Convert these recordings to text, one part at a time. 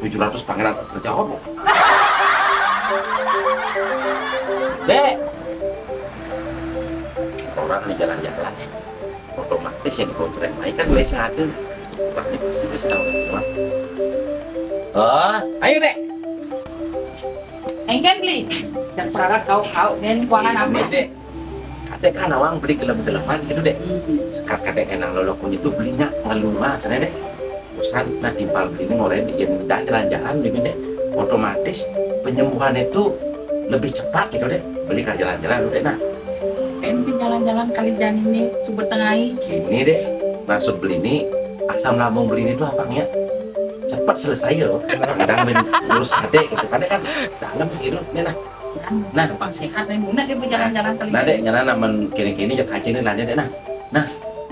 700 pangeran kerja hobo. Dek, orang di jalan-jalan otomatis yang kontrak baik kan biasa ada. Orangnya pasti bisa tahu kan. Oh, ayo dek. Anh kan beli dan syarat kau dan keuangan apa? Dek, kadek kan awang beli gelap-gelapan gitu dek. Sekar kadek enang lolokun itu belinya ngeluar sana dek. Urusan nah timpal beli ini ngoren dan jalan-jalan gitu dek. Otomatis penyembuhan itu lebih cepat gitu dek. Beli kan jalan-jalan dek nah. Kan jalan-jalan kali jalan ini sumber tengahi. Gini deh, maksud beli ini asam lambung beli ini tuh apanya cepat selesai loh. Kadang ngurus adek gitu, kadang kan dalam sih itu, nah. Nah, depan sehat dan guna dia berjalan-jalan kali. Nah dek, nyana namen kini-kini ya kacau ini lanjut deh nah. Nah,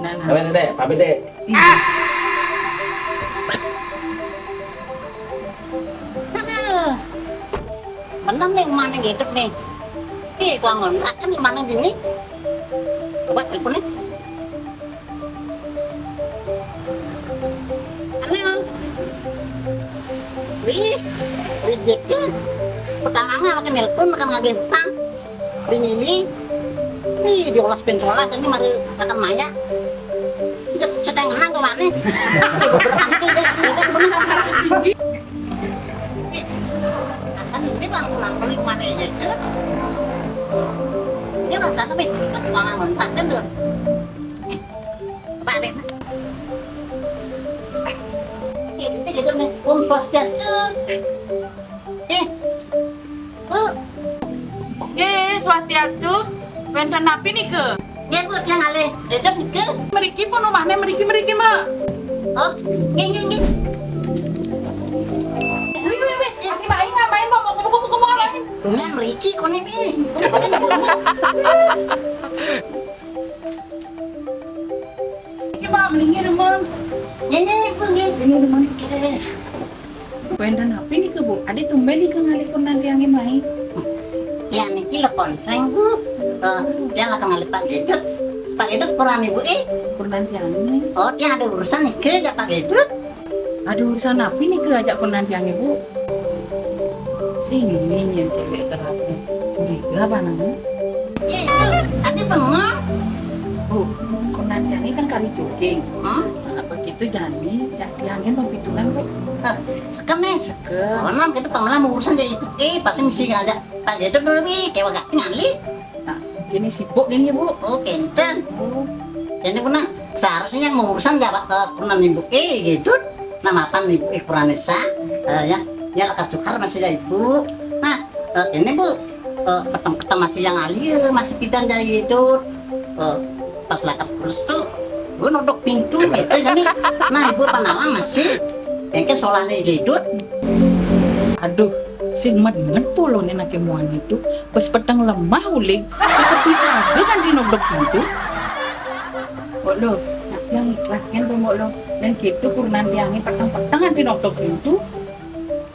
Nah. pamit dek, pamit dek. Bener nih mana gitu nih. Ih, gua ngontrak kan di mana gini? Coba teleponnya. Halo. Wih, rejeki. Pertama makan telepon, makan ngagentang. Di ini. Ih, diolas pensolas ini mari akan maya. Hidup setengah ke mana? Berhenti deh, itu bener. Asan ini bang pulang beli kemana aja itu? Ini kan sana nih, uang ngontrak kan được. Bạn này. Kita gitu nih, Swastiastu. Swastiastu. Wenten napi nih ke? Ya buat yang ale, dedap nih ke. Meriki pun rumahnya meriki mak. Oh, geng. Ini main ngapain mau ngapain? Dengan Ricky kau nih. Ini mah melingkir teman. Ya, pergi. Ini teman. Wenten napi nih ke bu? Adi tumben nih ke ngalipun nanti yang main. Ya niki lepon reng bu. Dia akan ngalih Pak Gedut. Pak Gedut peran ibu Pun nanti yang ini. Oh, dia ada urusan nih ke Pak Gedut. Ada urusan napi nih ke ajak pun nanti yang ibu. Sini yang cewek kerapnya. Curiga apa namanya? Iya, tadi bengong. Bu, pun nanti yang ini kan kali jogging. Hmm? Nah, begitu jani, jadi angin mau pitulan bu. Sekem nih. Seger. Karena kita pamalah mau urusan jadi ikut pasti mesti ngajak Pak Gedut dulu bi, kayak gak ngali. Nah, gini sibuk gini bu. Oh, kenten. Oh, Jadi pernah seharusnya yang mengurusan jawab kuran ibu gitu. Nama apa ibu Kuranesa? Ya lekat cukar masih ya ibu. Nah, ini bu petang-petang masih yang alir, masih pidan jadi gitu. Pas lekat kurus tuh, gue nodok pintu gitu jadi. Nah ibu panawang masih, yang kan solahnya gitu. aduh, si med polo nih nak kemuan itu. Pas petang lemah ulik, cakap bisa aja kan dinodok pintu. Bolo, nak yang ikhlas kan bu bolo. Dan gitu kurnan tiangnya petang-petang kan dinodok pintu.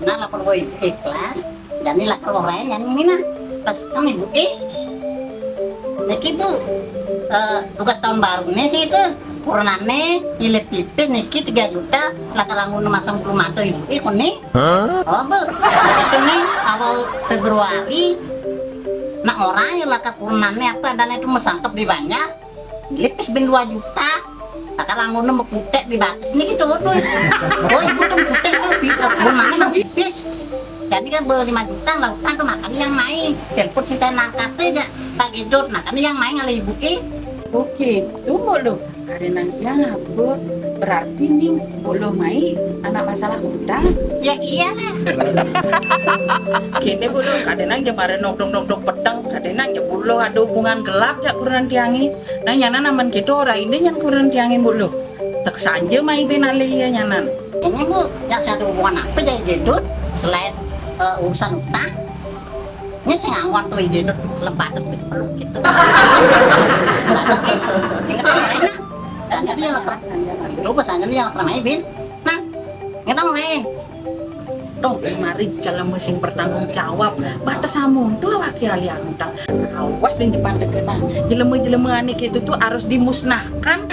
Nah lapor gue ikhlas, dan ini lapor orang yang ini nah. Pas kan ibu niki bu, tugas tahun baru nih sih itu. Kuranane nilai pipis niki 3 juta lakalangun masang 10 mata ibu nih. Oh bu, itu nih awal Februari. Nah orang yang lakat kuranane apa dan itu mesangkep di banyak. Lipis ben 2 juta. Lakalangun mau kutek di batas nih gitu tuh. Oh ibu tuh kutek tuh kuranane mau pipis. Jadi kan 5 juta lautan tuh makan yang main. Telepon si nangkat aja Pak Gedut. Nah kan yang main ngalih ibu Oke, itu bolo. Karena yang apa? Berarti nih bolo mai anak masalah utang. ya iyalah. Kini bulu kadang jemare nokdok petang, kadang ya bulu ada hubungan gelap jak kurang tiangi. Nah nyanan aman gitu orang ini yang kurang tiangi bulu. Tak saja mai benali ya nyanan. Ini bu, yang saya ada hubungan apa jadi Gedut selain urusan utang? Ini saya ngangguan tuh Gedut selepas itu peluk gitu. Nggak ada ingat enak. Saya dia lekar. Lupa saya dia lekar main bin. Nah, kita mau main. Dong, mari jalan mesin bertanggung jawab. Batas amun tuh wakil ali utang. Awas di depan dekena. Jelema-jelema anik itu tuh harus dimusnahkan.